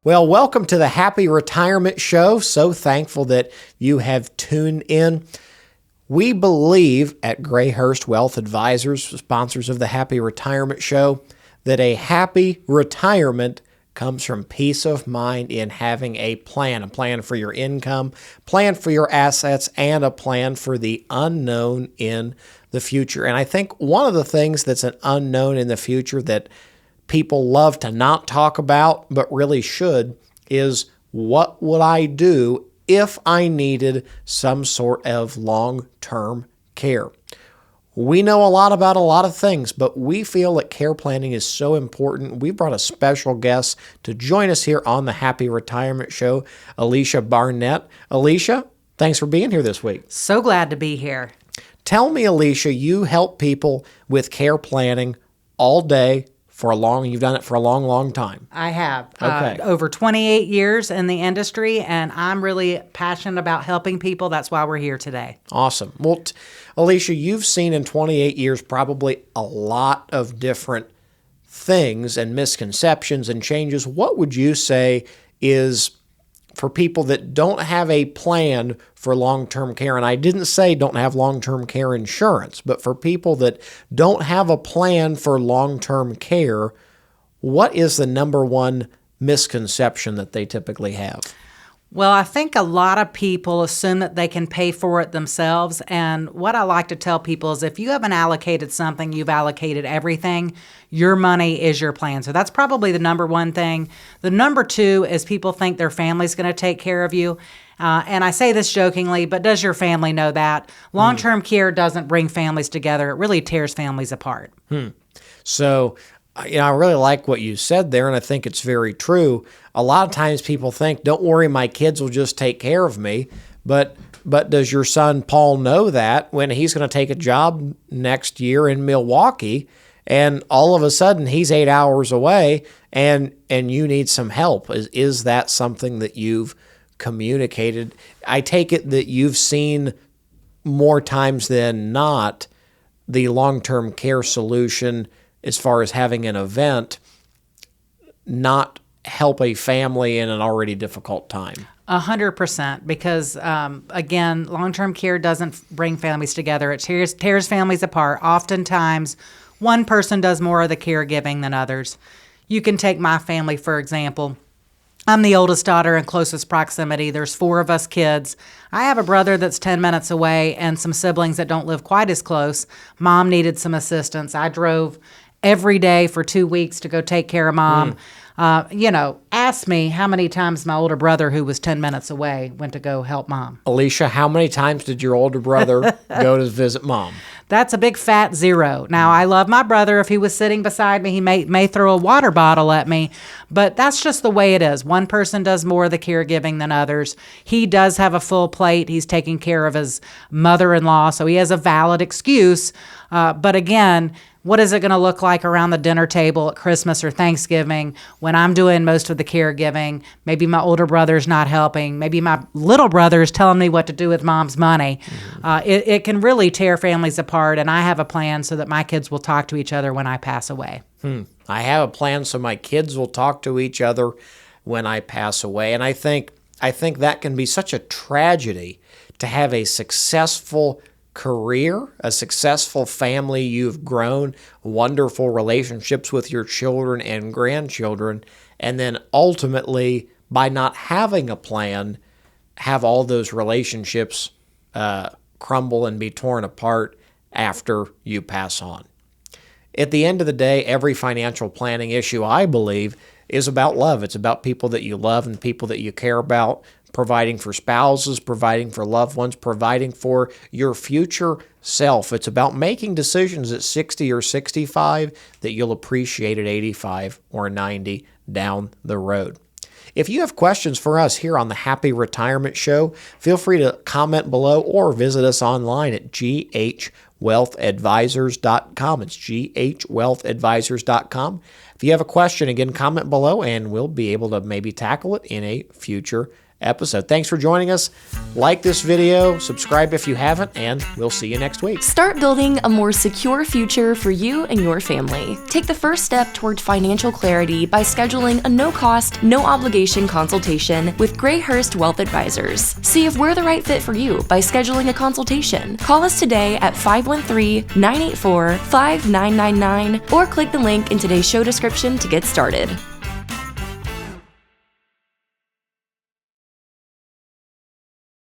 Well, welcome to the Happy Retirement Show. So thankful that you have tuned in. We believe at Grayhurst Wealth Advisors, sponsors of the Happy Retirement Show, that a happy retirement comes from peace of mind in having a plan for your income, plan for your assets, and a plan for the unknown in the future. And I think one of the things that's an unknown in the future that people love to not talk about, but really should, is what would I do if I needed some sort of long-term care? We know a lot about a lot of things, but we feel that care planning is so important. We brought a special guest to join us here on the Happy Retirement Show, Alecia Barnette. Alecia, thanks for being here this week. So glad to be here. Tell me, Alecia, you help people with care planning all day, you've done it for a long, long time. I have. Okay. Over 28 years in the industry, and I'm really passionate about helping people. That's why we're here today. Awesome. Well, Alecia, you've seen in 28 years probably a lot of different things and misconceptions and changes. What would you say is, for people that don't have a plan for long-term care, and I didn't say don't have long-term care insurance, but for people that don't have a plan for long-term care, what is the number one misconception that they typically have? Well, I think a lot of people assume that they can pay for it themselves. And what I like to tell people is if you haven't allocated something, you've allocated everything. Your money is your plan. So that's probably the number one thing. The number two is people think their family's going to take care of you. And I say this jokingly, but does your family know that? Long-term care doesn't bring families together. It really tears families apart. So, I really like what you said there, and I think it's very true. A lot of times people think, don't worry, my kids will just take care of me. But does your son Paul know that when he's going to take a job next year in Milwaukee, and all of a sudden he's 8 hours away, and you need some help? Is that something that you've communicated? I take it that you've seen more times than not the long-term care solution as far as having an event not help a family in an already difficult time. 100%, because again, long-term care doesn't bring families together. It tears families apart. Oftentimes, one person does more of the caregiving than others. You can take my family, for example. I'm the oldest daughter in closest proximity. There's 4 of us kids. I have a brother that's 10 minutes away and some siblings that don't live quite as close. Mom needed some assistance. I drove every day for 2 weeks to go take care of Mom. Ask me how many times my older brother, who was 10 minutes away, went to go help Mom. Alecia, how many times did your older brother go to visit Mom? That's a big fat 0. Now, I love my brother. If he was sitting beside me, he may throw a water bottle at me, but that's just the way it is. One person does more of the caregiving than others. He does have a full plate. He's taking care of his mother-in-law, so he has a valid excuse. But again, what is it going to look like around the dinner table at Christmas or Thanksgiving when I'm doing most of the caregiving? Maybe my older brother's not helping. Maybe my little brother is telling me what to do with Mom's money. It can really tear families apart, and I have a plan so that my kids will talk to each other when I pass away. I have a plan so my kids will talk to each other when I pass away. And I think that can be such a tragedy to have a successful career, a successful family you've grown, wonderful relationships with your children and grandchildren, and then ultimately, by not having a plan, have all those relationships crumble and be torn apart after you pass on. At the end of the day, every financial planning issue, I believe, is about love. It's about people that you love and people that you care about, providing for spouses, providing for loved ones, providing for your future self. It's about making decisions at 60 or 65 that you'll appreciate at 85 or 90 down the road. If you have questions for us here on the Happy Retirement Show, feel free to comment below or visit us online at ghwealthadvisors.com. It's ghwealthadvisors.com. If you have a question, again, comment below and we'll be able to maybe tackle it in a future episode. Thanks for joining us. Like this video, subscribe if you haven't, and we'll see you next week. Start building a more secure future for you and your family. Take the first step toward financial clarity by scheduling a no-cost, no-obligation consultation with Grayhurst Wealth Advisors. See if we're the right fit for you by scheduling a consultation. Call us today at 513-984-5999 or click the link in today's show description to get started.